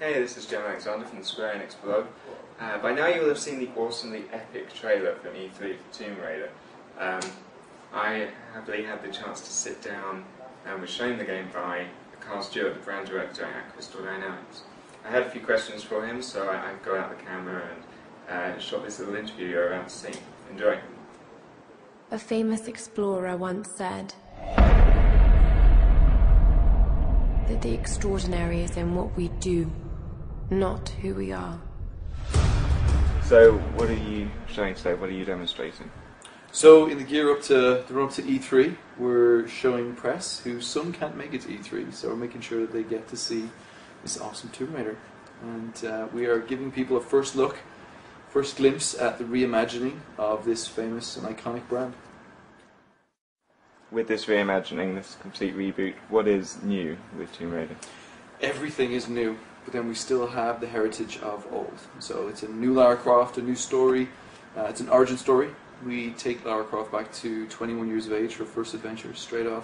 Hey, this is Jem Alexander from the Square Enix blog. By now you will have seen the awesomely epic trailer from E3 for TombRaider. I happily had the chance to sit down and was shown the game by Karl Stewart, the brand director at Crystal Dynamics. I had a few questions for him, so I got out the camera and shot this little interview you're about to see. Enjoy. A famous explorer once said that the extraordinary is in what we do, not who we are. So, what are you showing today? What are you demonstrating? So, in the run up to E3, we're showing press who some can't make it to E3, so we're making sure that they get to see this awesome TombRaider. And we are giving people a first look, first glimpse at the reimagining of this famous and iconic brand. With this reimagining, this complete reboot, what is new with TombRaider? Everything is new, but then we still have the heritage of old. So it's a new Lara Croft, a new story. It's an origin story. We take Lara Croft back to 21 years of age, her first adventure, straight out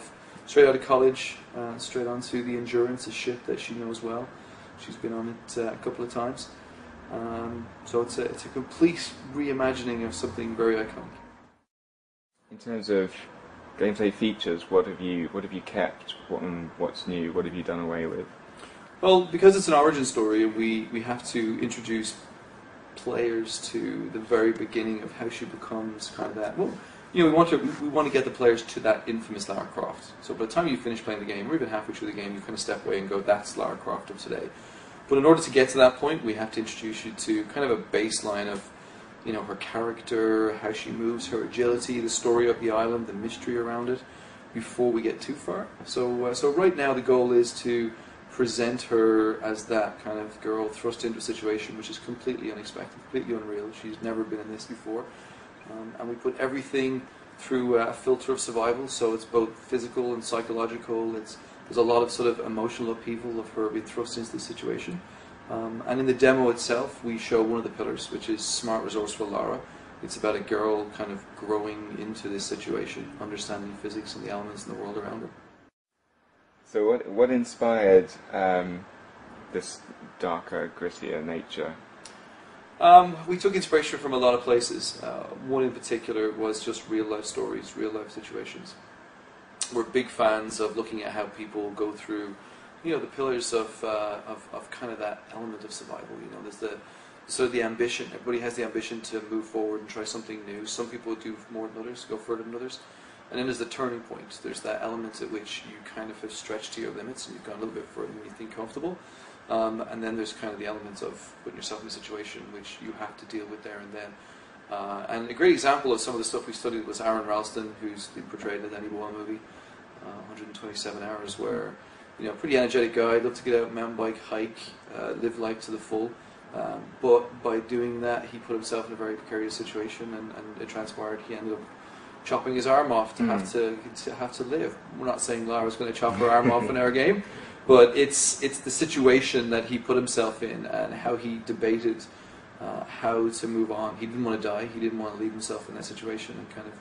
of college, straight onto the Endurance, a ship that she knows well. She's been on it a couple of times. So it's a complete reimagining of something very iconic. In terms of gameplay features, what have you kept? What's new? What have you done away with? Well, because it's an origin story, we have to introduce players to the very beginning of how she becomes kind of that. Well, you know, we want to get the players to that infamous Lara Croft. So by the time you finish playing the game, or even halfway through the game, you kind of step away and go, "That's Lara Croft of today." But in order to get to that point, we have to introduce you to kind of a baseline of, you know, her character, how she moves, her agility, the story of the island, the mystery around it, before we get too far. So right now the goal is to present her as that kind of girl thrust into a situation which is completely unexpected, completely unreal. She's never been in this before. And we put everything through a filter of survival, so it's both physical and psychological. There's a lot of sort of emotional upheaval of her being thrust into the situation. And in the demo itself, we show one of the pillars, which is smart, resourceful Lara. It's about a girl kind of growing into this situation, understanding physics and the elements in the world around her. So what inspired this darker, grittier nature? We took inspiration from a lot of places. One in particular was just real life stories, real life situations. We're big fans of looking at how people go through, you know, the pillars of kind of that element of survival. You know, there's the ambition. Everybody has the ambition to move forward and try something new. Some people do more than others, go further than others. And then there's the turning point. There's that element at which you kind of have stretched to your limits and you've gone a little bit further than you think comfortable. And then there's kind of the elements of putting yourself in a situation which you have to deal with there and then. And a great example of some of the stuff we studied was Aaron Ralston, who's been portrayed in the Danny Boyle movie, 127 Hours, where, you know, pretty energetic guy, loved to get out, mountain bike, hike, live life to the full. But by doing that, he put himself in a very precarious situation, and it transpired he ended up chopping his arm off to have to live. We're not saying Lara's going to chop her arm off in our game, but it's the situation that he put himself in and how he debated how to move on. He didn't want to die. He didn't want to leave himself in that situation and kind of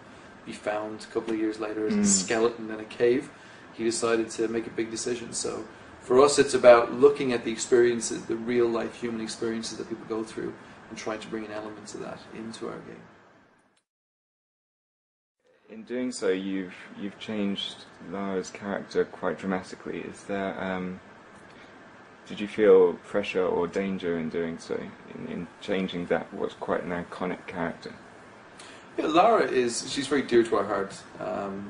be found a couple of years later as a skeleton in a cave. He decided to make a big decision. So for us, it's about looking at the experiences, the real life human experiences that people go through, and trying to bring an element of that into our game. In doing so, you've changed Lara's character quite dramatically. Is there did you feel pressure or danger in doing so, in changing that what's quite an iconic character? Yeah, Lara she's very dear to our heart.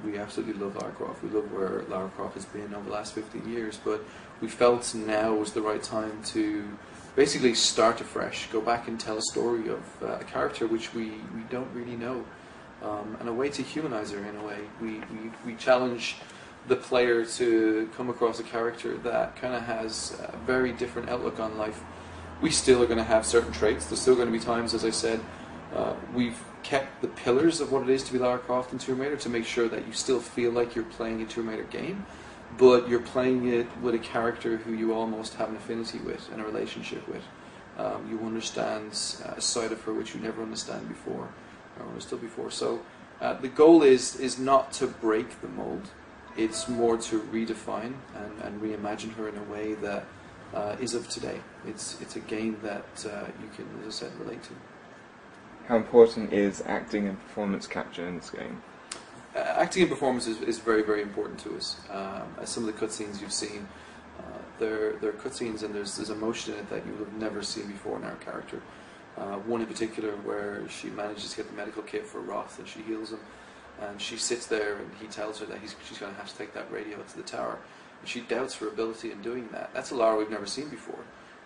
We absolutely love Lara Croft. We love where Lara Croft has been over the last 15 years, but we felt now was the right time to basically start afresh, go back and tell a story of a character which we don't really know, and a way to humanize her in a way. We challenge the player to come across a character that kind of has a very different outlook on life. We still are going to have certain traits. There's still going to be times, as I said, we've kept the pillars of what it is to be Lara Croft in TombRaider to make sure that you still feel like you're playing a TombRaider game, but you're playing it with a character who you almost have an affinity with and a relationship with. You understand a side of her which you never understood before. So the goal is not to break the mold. It's more to redefine and reimagine her in a way that is of today. It's a game that you can, as I said, relate to. How important is acting and performance capture in this game? Acting and performance is very, very important to us. As some of the cutscenes you've seen, they're cutscenes and there's emotion in it that you would have never seen before in our character. One in particular where she manages to get the medical kit for Roth and she heals him, and she sits there and he tells her that she's going to have to take that radio to the tower, and she doubts her ability in doing that. That's a Lara we've never seen before.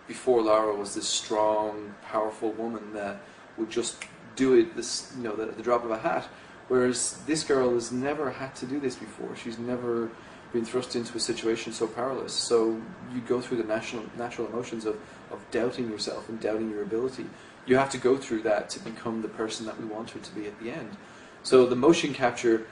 Before, Lara was this strong, powerful woman that would just do it at the drop of a hat, whereas this girl has never had to do this before. She's never been thrust into a situation so powerless. So you go through the natural emotions of doubting yourself and doubting your ability. You have to go through that to become the person that we want her to be at the end. So the motion capture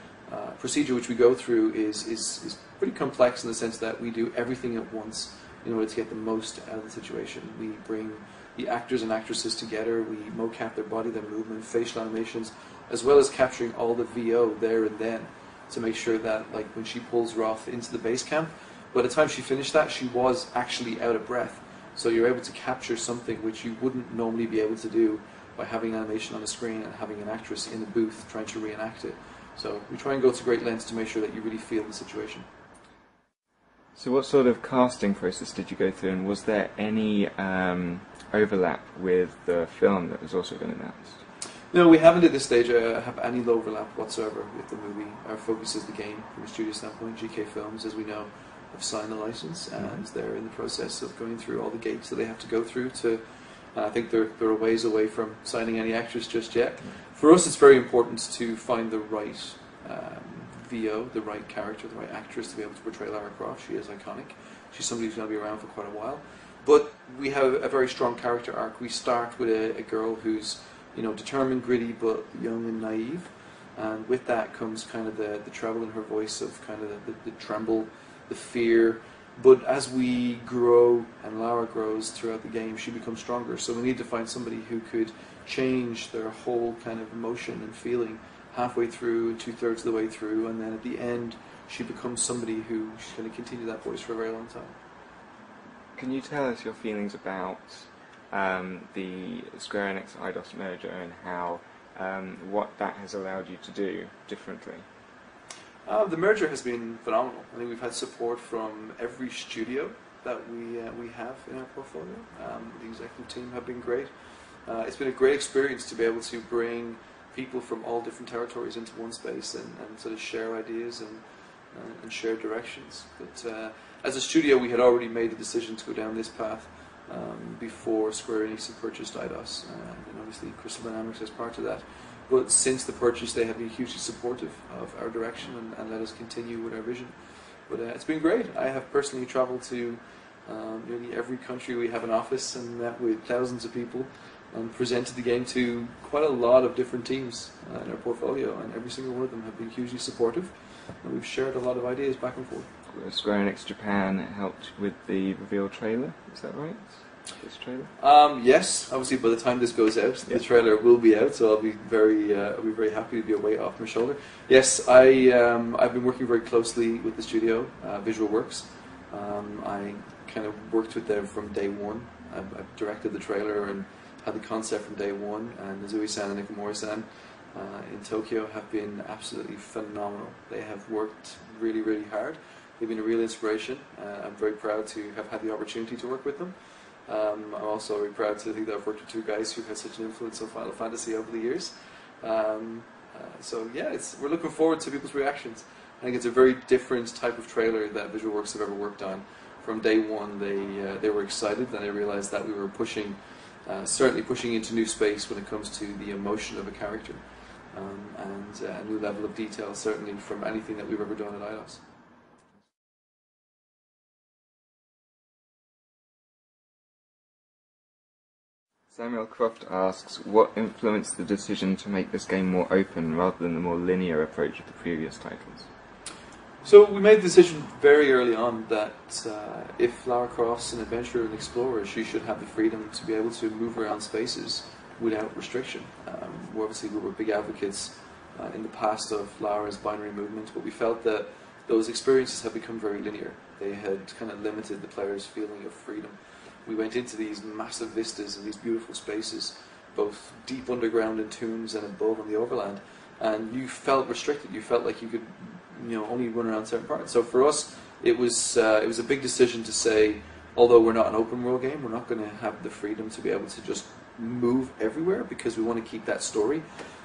procedure which we go through is pretty complex in the sense that we do everything at once in order to get the most out of the situation. We bring the actors and actresses together, we mocap their body, their movement, facial animations, as well as capturing all the VO there and then to make sure that, like, when she pulls Roth into the base camp, by the time she finished that, she was actually out of breath. So you're able to capture something which you wouldn't normally be able to do by having animation on the screen and having an actress in a booth trying to reenact it. So we try and go to great lengths to make sure that you really feel the situation. So what sort of casting process did you go through, and was there any overlap with the film that was also been announced? No, we haven't at this stage have any overlap whatsoever with the movie. Our focus is the game from a studio standpoint. GK Films, as we know, have signed the license and they're in the process of going through all the gates that they have to go through to. I think they're a ways away from signing any actors just yet. For us, it's very important to find the right VO, the right character, the right actress to be able to portray Lara Croft. She is iconic. She's somebody who's going to be around for quite a while. But we have a very strong character arc. We start with a girl who's, you know, determined, gritty, but young and naive. And with that comes kind of the treble in her voice of kind of the tremble, the fear. But as we grow and Lara grows throughout the game, she becomes stronger. So we need to find somebody who could change their whole kind of emotion and feeling halfway through, 2/3 of the way through, and then at the end she becomes somebody who's going to continue that voice for a very long time. Can you tell us your feelings about the Square Enix Eidos merger and how what that has allowed you to do differently? The merger has been phenomenal. I think we've had support from every studio that we have in our portfolio. The executive team have been great. It's been a great experience to be able to bring people from all different territories into one space and sort of share ideas and share directions. But as a studio, we had already made the decision to go down this path before Square Enix had purchased Eidos, and obviously Crystal Dynamics is part of that. But since the purchase, they have been hugely supportive of our direction and let us continue with our vision. But it's been great. I have personally travelled to nearly every country we have an office and met with thousands of people and presented the game to quite a lot of different teams in our portfolio, and every single one of them have been hugely supportive, and we've shared a lot of ideas back and forth. Square Enix Japan helped with the reveal trailer, is that right? This trailer? Yes, obviously by the time this goes out, the trailer will be out, so I'll be very happy to be a weight off my shoulder. Yes, I've been working very closely with the studio, Visual Works. I kind of worked with them from day one. I've directed the trailer and had the concept from day one, and Nozui-san and Nikomori-san in Tokyo have been absolutely phenomenal. They have worked really, really hard. They've been a real inspiration. I'm very proud to have had the opportunity to work with them. I'm also very proud to think that I've worked with two guys who've had such an influence on Final Fantasy over the years. So yeah, we're looking forward to people's reactions. I think it's a very different type of trailer that Visual Works have ever worked on. From day one, they were excited, and they realized that we were certainly pushing into new space when it comes to the emotion of a character, and a new level of detail, certainly from anything that we've ever done at Eidos. Samuel Croft asks, what influenced the decision to make this game more open rather than the more linear approach of the previous titles? So we made the decision very early on that if Lara Croft's an adventurer and explorer, she should have the freedom to be able to move around spaces without restriction. We were big advocates in the past of Lara's binary movement, but we felt that those experiences have become very linear. They had kind of limited the player's feeling of freedom. We went into these massive vistas and these beautiful spaces, both deep underground in tombs and above on the overland, and you felt restricted. You felt like you could, only run around certain parts. So for us, it was a big decision to say, although we're not an open world game, we're not going to have the freedom to be able to just move everywhere, because we want to keep that story.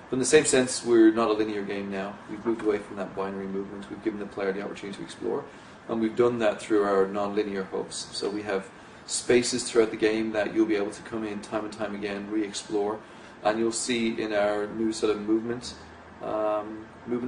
But in the same sense, we're not a linear game now. We've moved away from that binary movement. We've given the player the opportunity to explore, and we've done that through our non-linear hubs. So we have spaces throughout the game that you'll be able to come in time and time again, re-explore, and you'll see in our new sort of movement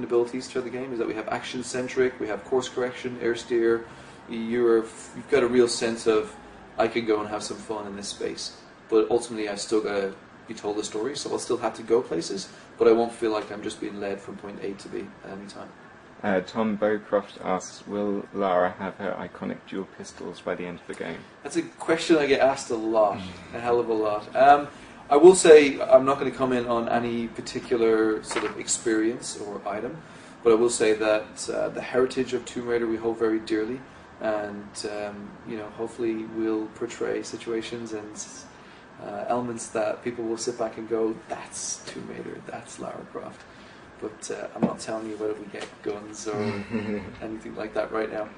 abilities throughout the game is that we have action-centric, we have course correction, air steer. You've got a real sense of, I can go and have some fun in this space, but ultimately I've still got to be told a story, so I'll still have to go places, but I won't feel like I'm just being led from point A to B at any time. Tom Bowcroft asks, will Lara have her iconic dual pistols by the end of the game? That's a question I get asked a lot, a hell of a lot. I will say I'm not going to comment on any particular sort of experience or item, but I will say that the heritage of Tomb Raider we hold very dearly, and hopefully we'll portray situations and elements that people will sit back and go, that's Tomb Raider, that's Lara Croft. But I'm not telling you whether we get guns or anything like that right now.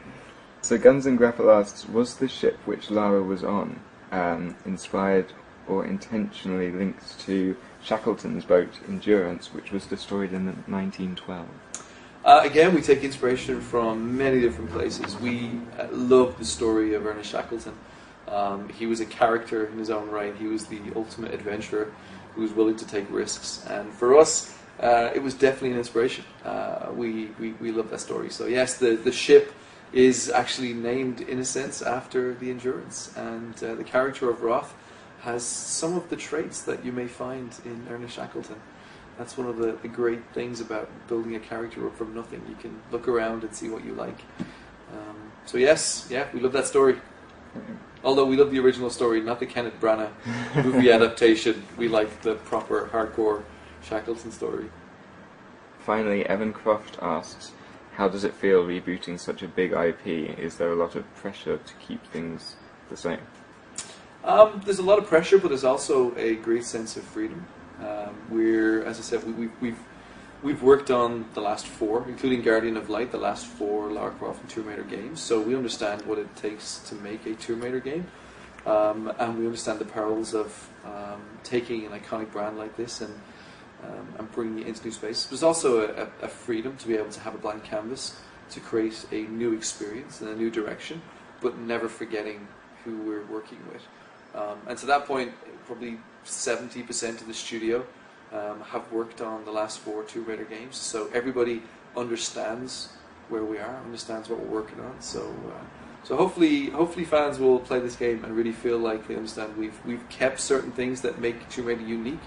So Guns and Grapple asks, was the ship which Lara was on inspired or intentionally linked to Shackleton's boat Endurance, which was destroyed in 1912? Again, we take inspiration from many different places. We love the story of Ernest Shackleton. He was a character in his own right. He was the ultimate adventurer who was willing to take risks. And for us, it was definitely an inspiration. We love that story. So yes, the ship is actually named, in a sense, after the Endurance. And the character of Roth has some of the traits that you may find in Ernest Shackleton. That's one of the great things about building a character up from nothing. You can look around and see what you like. So yes, we love that story. Although we love the original story, not the Kenneth Branagh movie adaptation. We like the proper, hardcore Shackleton story. Finally, Evan Croft asks, how does it feel rebooting such a big IP? Is there a lot of pressure to keep things the same? There's a lot of pressure, but there's also a great sense of freedom. As I said, we've worked on the last 4, including Guardian of Light, the last 4 Lara Croft and Tomb Raider games. So we understand what it takes to make a Tomb Raider game, and we understand the perils of taking an iconic brand like this and bringing it into new space. There's also a freedom to be able to have a blank canvas to create a new experience and a new direction, but never forgetting who we're working with. And to that point, probably 70% of the studio have worked on the last 4 Tomb Raider games, so everybody understands where we are, understands what we're working on. So hopefully fans will play this game and really feel like they understand we've kept certain things that make Tomb Raider unique,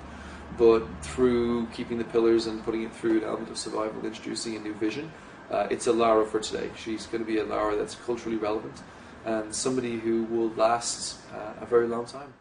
but through keeping the pillars and putting it through an element of survival, introducing a new vision. It's a Lara for today. She's going to be a Lara that's culturally relevant and somebody who will last a very long time.